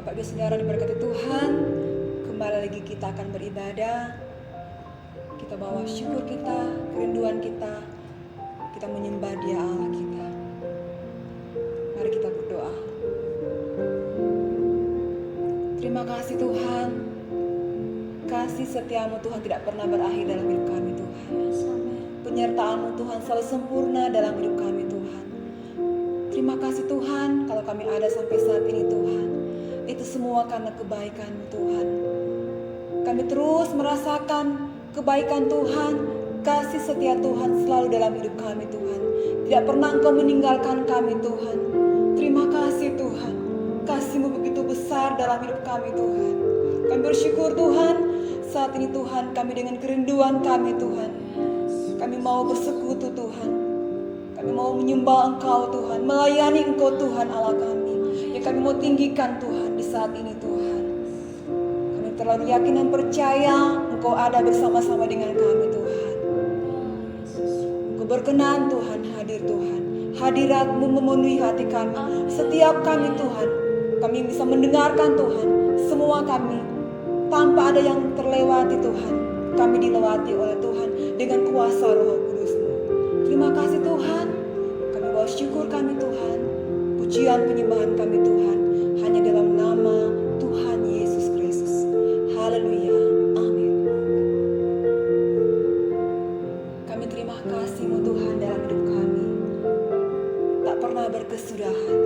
Bapak Ibu Saudara diberkati Tuhan, kembali lagi kita akan beribadah. Kita bawa syukur kita, kerinduan kita, kita menyembah Dia Allah kita. Mari kita berdoa. Terima kasih Tuhan, kasih setiamu Tuhan tidak pernah berakhir dalam hidup kami Tuhan. Penyertaan-Mu Tuhan selalu sempurna dalam hidup kami Tuhan. Terima kasih Tuhan, kalau kami ada sampai saat ini Tuhan, itu semua karena kebaikan-Mu Tuhan. Kami terus merasakan kebaikan Tuhan, kasih setia Tuhan selalu dalam hidup kami Tuhan. Tidak pernah Engkau meninggalkan kami Tuhan. Terima kasih Tuhan, kasih-Mu begitu besar dalam hidup kami Tuhan. Kami bersyukur Tuhan, saat ini Tuhan kami dengan kerinduan kami Tuhan. Kami mau bersekutu Tuhan. Kami mau menyembah Engkau Tuhan, melayani Engkau Tuhan Allah kami. Yang kami mau tinggikan Tuhan di saat ini Tuhan. Kami terlalu yakin dan percaya Engkau ada bersama-sama dengan kami Tuhan. Engkau berkenan Tuhan hadir Tuhan. Hadirat-Mu memenuhi hati kami. Setiap kami Tuhan, kami bisa mendengarkan Tuhan. Semua kami tanpa ada yang terlewati Tuhan. Kami dilewati oleh Tuhan dengan kuasa Roh Kudus-Mu. Terima kasih Tuhan. Kami bawa syukur kami Tuhan. Pujian penyembahan kami Tuhan hanya dalam nama Tuhan Yesus Kristus. Haleluya. Amin. Kami terima kasih-Mu Tuhan dalam hidup kami. Tak pernah berkesudahan.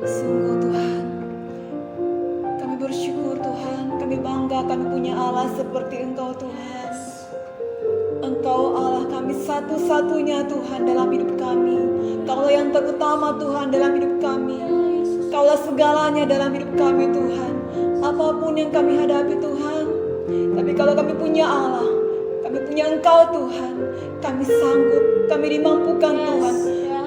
Sungguh Tuhan, kami bersyukur Tuhan, kami bangga kami punya Allah seperti Engkau Tuhan. Engkau Allah kami satu-satunya Tuhan dalam hidup kami. Kaulah yang terutama Tuhan dalam hidup kami. Kaulah segalanya dalam hidup kami Tuhan. Apapun yang kami hadapi Tuhan, tapi kalau kami punya Allah, kami punya Engkau Tuhan, kami sanggup, kami dimampukan Tuhan.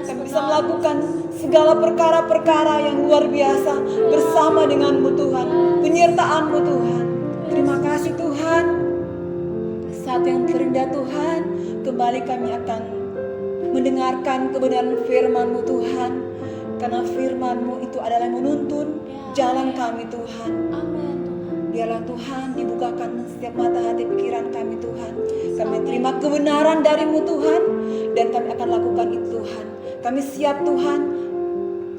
Kami bisa melakukan segala perkara-perkara yang luar biasa bersama dengan-Mu Tuhan, penyertaan-Mu Tuhan. Terima kasih Tuhan. Saat yang terindah Tuhan, kembali kami akan mendengarkan kebenaran firman-Mu Tuhan. Karena firman-Mu itu adalah yang menuntun jalan kami Tuhan. Biarlah Tuhan dibukakan setiap mata hati pikiran kami Tuhan. Kami terima kebenaran dari-Mu Tuhan, dan kami akan lakukan itu Tuhan. Kami siap Tuhan,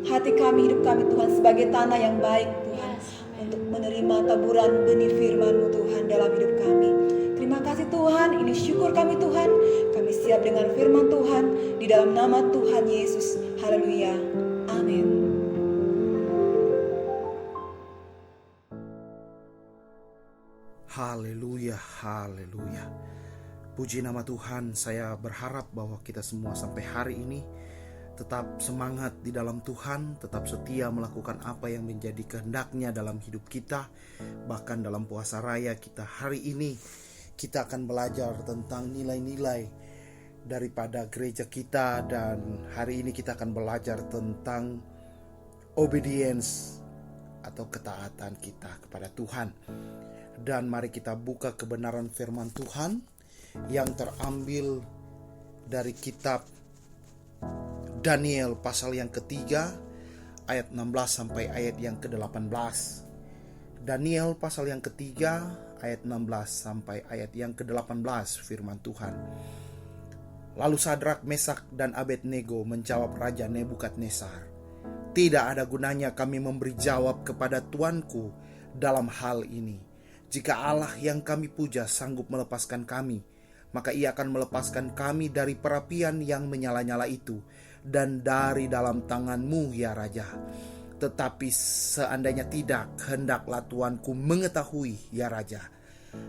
hati kami, hidup kami Tuhan sebagai tanah yang baik Tuhan, untuk menerima taburan benih firman-Mu Tuhan dalam hidup kami. Terima kasih Tuhan, ini syukur kami Tuhan. Kami siap dengan firman Tuhan di dalam nama Tuhan Yesus. Haleluya. Amin. Haleluya, haleluya. Puji nama Tuhan. Saya berharap bahwa kita semua sampai hari ini tetap semangat di dalam Tuhan, tetap setia melakukan apa yang menjadi kehendak-Nya dalam hidup kita. Bahkan dalam puasa raya kita hari ini, kita akan belajar tentang nilai-nilai daripada gereja kita, dan hari ini kita akan belajar tentang obedience atau ketaatan kita kepada Tuhan. Dan mari kita buka kebenaran firman Tuhan yang terambil dari kitab Daniel pasal yang ketiga ayat 16 sampai ayat yang ke-18. Daniel pasal yang ketiga ayat 16 sampai ayat yang ke-18, firman Tuhan. Lalu Sadrak, Mesak, dan Abednego menjawab Raja Nebukadnezar, "Tidak ada gunanya kami memberi jawab kepada Tuanku dalam hal ini. Jika Allah yang kami puja sanggup melepaskan kami, maka Ia akan melepaskan kami dari perapian yang menyala-nyala itu dan dari dalam tangan-Mu, ya Raja. Tetapi seandainya tidak, hendaklah Tuanku mengetahui, ya Raja,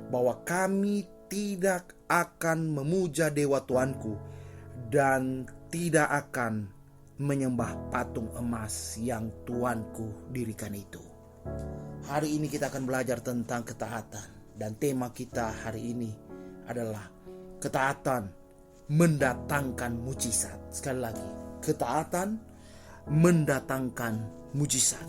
bahwa kami tidak akan memuja dewa Tuanku dan tidak akan menyembah patung emas yang Tuanku dirikan itu." Hari ini kita akan belajar tentang ketaatan, dan tema kita hari ini adalah ketaatan mendatangkan mujizat. Sekali lagi, ketaatan mendatangkan mujizat.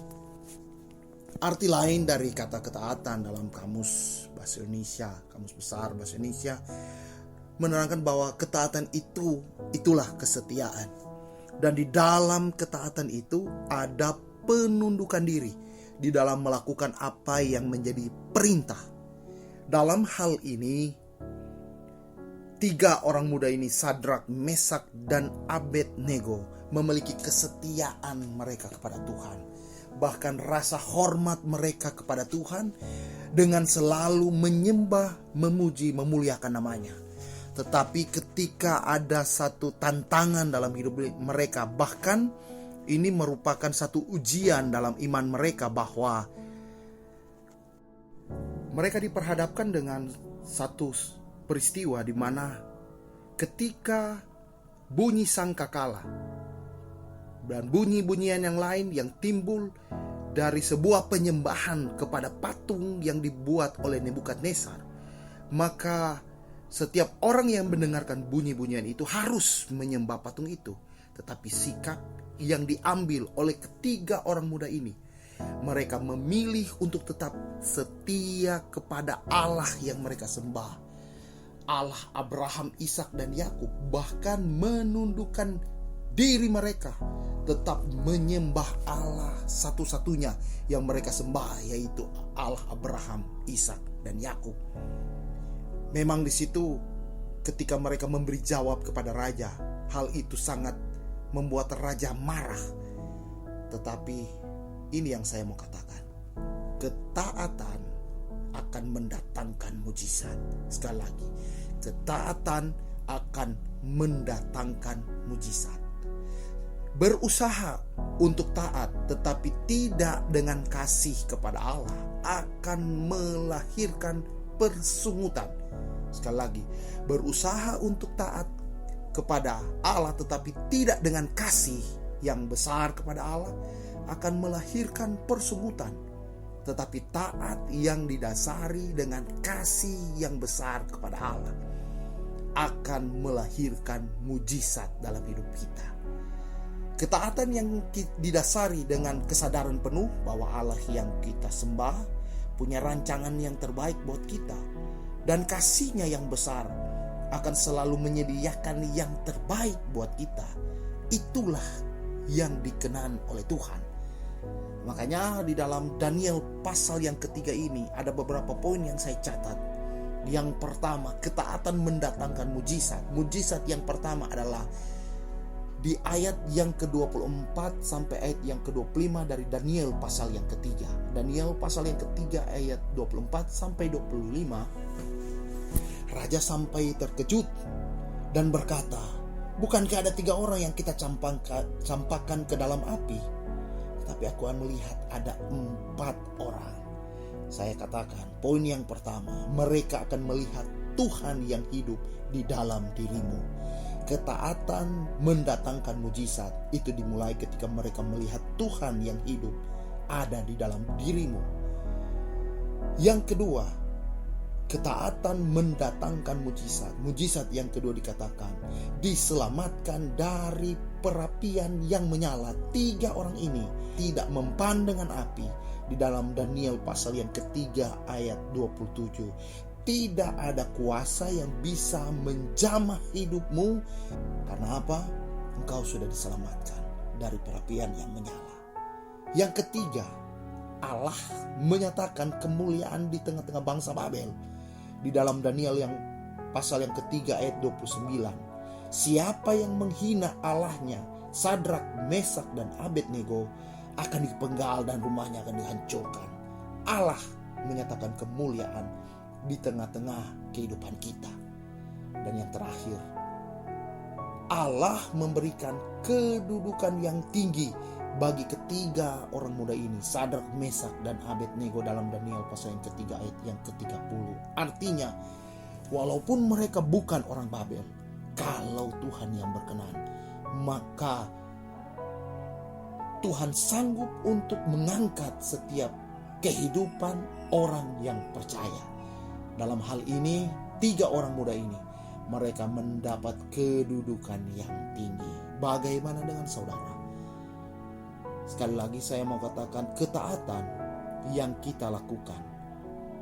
Arti lain dari kata ketaatan dalam kamus bahasa Indonesia, kamus besar bahasa Indonesia, menerangkan bahwa ketaatan itulah kesetiaan. Dan di dalam ketaatan itu ada penundukan diri di dalam melakukan apa yang menjadi perintah. Dalam hal ini, 3 orang muda ini, Sadrak, Mesak, dan Abednego, memiliki kesetiaan mereka kepada Tuhan. Bahkan rasa hormat mereka kepada Tuhan dengan selalu menyembah, memuji, memuliakan namanya. Tetapi ketika ada satu tantangan dalam hidup mereka, bahkan ini merupakan satu ujian dalam iman mereka, bahwa mereka diperhadapkan dengan satu peristiwa di mana ketika bunyi sangkakala dan bunyi-bunyian yang lain yang timbul dari sebuah penyembahan kepada patung yang dibuat oleh Nebukadnezar, maka setiap orang yang mendengarkan bunyi-bunyian itu harus menyembah patung itu. Tetapi sikap yang diambil oleh ketiga orang muda ini, mereka memilih untuk tetap setia kepada Allah yang mereka sembah, Allah Abraham, Ishak, dan Yakub. Bahkan menundukkan diri mereka, tetap menyembah Allah satu-satunya yang mereka sembah, yaitu Allah Abraham, Ishak, dan Yakub. Memang di situ ketika mereka memberi jawab kepada raja, hal itu sangat membuat raja marah. Tetapi ini yang saya mau katakan, ketaatan akan mendatangkan mujizat. Sekali lagi, ketaatan akan mendatangkan mujizat. Berusaha untuk taat tetapi tidak dengan kasih kepada Allah akan melahirkan persungutan. Sekali lagi, berusaha untuk taat kepada Allah tetapi tidak dengan kasih yang besar kepada Allah akan melahirkan persungutan. Tetapi taat yang didasari dengan kasih yang besar kepada Allah akan melahirkan mujizat dalam hidup kita. Ketaatan yang didasari dengan kesadaran penuh bahwa Allah yang kita sembah punya rancangan yang terbaik buat kita, dan kasih-Nya yang besar akan selalu menyediakan yang terbaik buat kita. Itulah yang dikenan oleh Tuhan. Makanya di dalam Daniel pasal yang ketiga ini ada beberapa poin yang saya catat. Yang pertama, ketaatan mendatangkan mujizat. Mujizat yang pertama adalah di ayat yang ke-24 sampai ayat yang ke-25 dari Daniel pasal yang ketiga. Daniel pasal yang ketiga ayat 24 sampai 25. Raja sampai terkejut dan berkata, bukankah ada 3 orang yang kita campakkan ke dalam api? Tetapi aku akan melihat ada 4 orang. Saya katakan, poin yang pertama, mereka akan melihat Tuhan yang hidup di dalam dirimu. Ketaatan mendatangkan mujizat. Itu dimulai ketika mereka melihat Tuhan yang hidup ada di dalam dirimu. Yang kedua, ketaatan mendatangkan mujizat. Mujizat yang kedua dikatakan diselamatkan dari perapian yang menyala. 3 orang ini tidak mempan dengan api. Di dalam Daniel pasal yang ketiga ayat 27. Tidak ada kuasa yang bisa menjamah hidupmu. Karena apa? Engkau sudah diselamatkan dari perapian yang menyala. Yang ketiga, Allah menyatakan kemuliaan di tengah-tengah bangsa Babel. Di dalam Daniel yang pasal yang ketiga ayat 29. Siapa yang menghina Allahnya, Sadrak, Mesak, dan Abednego, akan dipenggal dan rumahnya akan dihancurkan. Allah menyatakan kemuliaan di tengah-tengah kehidupan kita. Dan yang terakhir, Allah memberikan kedudukan yang tinggi bagi ketiga orang muda ini, Sadrak, Mesak, dan Abednego dalam Daniel pasal yang ketiga ayat yang ke-30. Artinya, walaupun mereka bukan orang Babel, kalau Tuhan yang berkenan, maka Tuhan sanggup untuk mengangkat setiap kehidupan orang yang percaya. Dalam hal ini, 3 orang muda ini, mereka mendapat kedudukan yang tinggi. Bagaimana dengan saudara? Sekali lagi saya mau katakan, ketaatan yang kita lakukan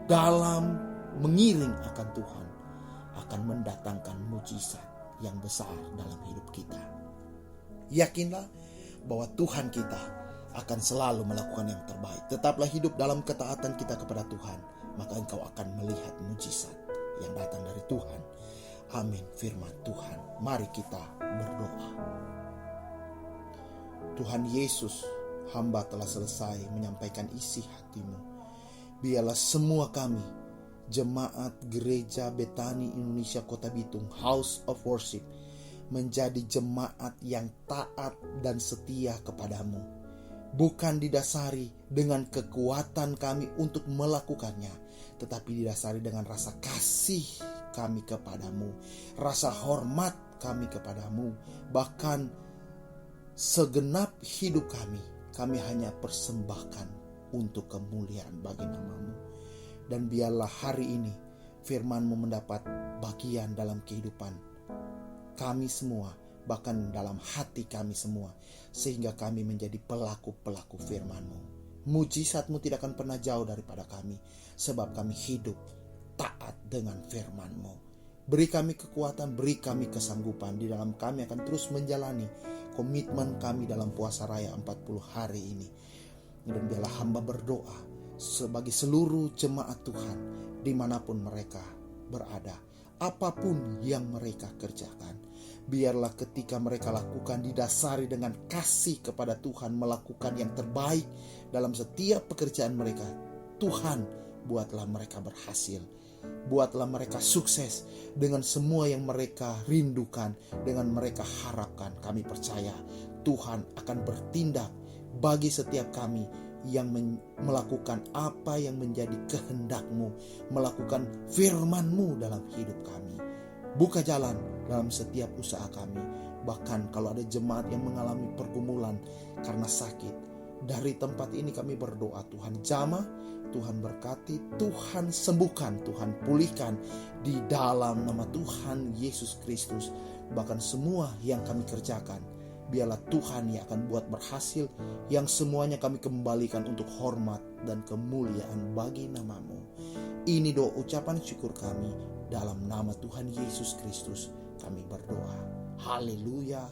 dalam mengiring akan Tuhan akan mendatangkan mujizat yang besar dalam hidup kita. Yakinlah bahwa Tuhan kita akan selalu melakukan yang terbaik. Tetaplah hidup dalam ketaatan kita kepada Tuhan, maka engkau akan melihat mujizat yang datang dari Tuhan. Amin, firman Tuhan. Mari kita berdoa. Tuhan Yesus, hamba telah selesai menyampaikan isi hatimu. Biarlah semua kami, jemaat Gereja Betani Indonesia Kota Bitung, House of Worship, menjadi jemaat yang taat dan setia kepadamu. Bukan didasari dengan kekuatan kami untuk melakukannya, tetapi didasari dengan rasa kasih kami kepadamu, rasa hormat kami kepadamu. Bahkan segenap hidup kami hanya persembahkan untuk kemuliaan bagi nama-Mu. Dan biarlah hari ini firman-Mu mendapat bagian dalam kehidupan kami semua, bahkan dalam hati kami semua, sehingga kami menjadi pelaku-pelaku firman-Mu. Mujizat-Mu tidak akan pernah jauh daripada kami, sebab kami hidup taat dengan firman-Mu. Beri kami kekuatan, beri kami kesanggupan. Di dalam kami akan terus menjalani komitmen kami dalam puasa raya 40 hari ini. Dan biarlah hamba berdoa sebagai seluruh jemaat Tuhan dimanapun mereka berada, apapun yang mereka kerjakan, biarlah ketika mereka lakukan didasari dengan kasih kepada Tuhan, melakukan yang terbaik dalam setiap pekerjaan mereka. Tuhan, buatlah mereka berhasil, buatlah mereka sukses dengan semua yang mereka rindukan, dengan mereka harapkan. Kami percaya Tuhan akan bertindak bagi setiap kami yang melakukan apa yang menjadi kehendak-Mu, melakukan firman-Mu dalam hidup kami. Buka jalan dalam setiap usaha kami. Bahkan kalau ada jemaat yang mengalami pergumulan karena sakit, dari tempat ini kami berdoa, Tuhan jamah, Tuhan berkati, Tuhan sembuhkan, Tuhan pulihkan di dalam nama Tuhan Yesus Kristus. Bahkan semua yang kami kerjakan, biarlah Tuhan yang akan buat berhasil, yang semuanya kami kembalikan untuk hormat dan kemuliaan bagi nama-Mu. Ini doa ucapan syukur kami, dalam nama Tuhan Yesus Kristus kami berdoa. Haleluya.